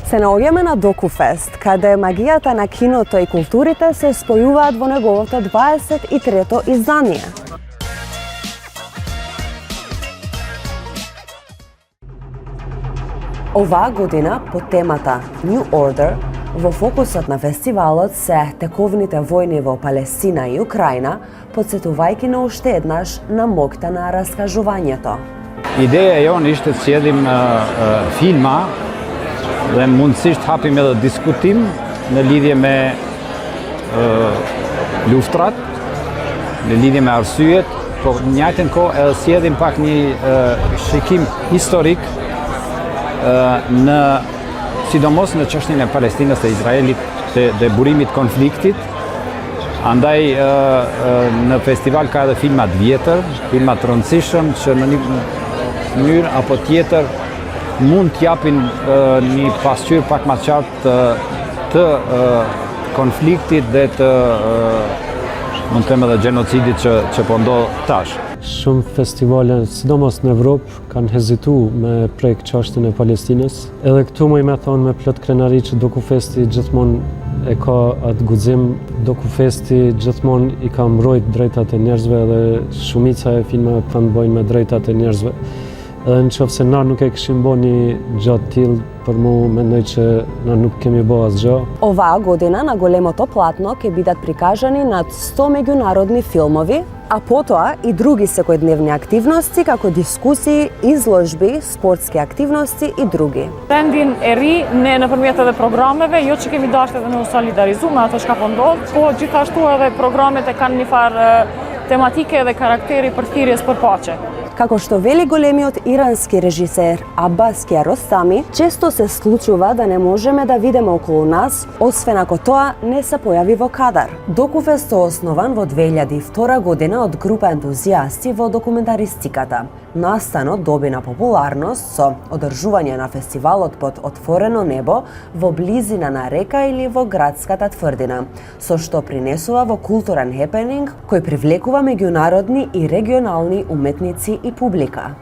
Се наоѓаме на Докуфест, каде магијата на киното и културите се спојуваат во неговото 23-то издание. Оваа година по темата New Order во фокусот на фестивалот се тековните војни во Палестина и Украина, подсетувајќи на уште еднаш на моќта на раскажувањето. Ideja jonë ishte të sjellim filma dhe mundësisht hapim edhe diskutim në lidhje me luftrat, në lidhje me arsyet, por në njëjtën kohë edhe sjellim pak një shikim historik në sidomos në çështjen e Palestinës dhe Izraelit dhe burimit konfliktit. Andaj në festival ka edhe filma të vjetër, filma të rëndësishëm që në një mënyrë apo tjetër mund t'japin një pasqyrë pak më qartë të konfliktit dhe të mund të them edhe gjenocidit që po ndodh tash. Shumë festivale, sidomos në Evropë, kanë hezitu me prek çështjen e Palestinës. Edhe këtu më me thonë me plot krenari që Dokufesti gjithmonë e ka atë guxim, Dokufesti gjithmonë i ka mbrojt drejtat e njerëzve dhe shumica e filmave kanë bojnë me drejtat e njerëzve. Edhe në qoftë se na nuk e kishim bo një gjatë tillë, për mu mendoj që na nuk kemi bo asgjë. Оваа година на големото платно ќе бидат прикажани над 100 меѓународни филмови, а потоа и други секојдневни активности, како дискусии, изложби, спортски активности и други. Trendin e ri ne nëpërmjet edhe programeve, jo që kemi dashur edhe me u solidarizu me ato çka po ndodh, po gjithashtu edhe programet e kanë një farë tematike dhe karakteri për thirrjes për paqe. Како што вели големиот ирански режисер Абас Киаростами, често се случува да не можеме да видиме околу нас, освен ако тоа не се појави во кадар. Докуфест е основан во 2002 година од група ентузијасти во документаристиката. Настанот доби на популарност со одржување на фестивалот под отворено небо во близина на река или во градската тврдина, со што принесува во културен хепенинг кој привлекува меѓународни и регионални уметници и публика.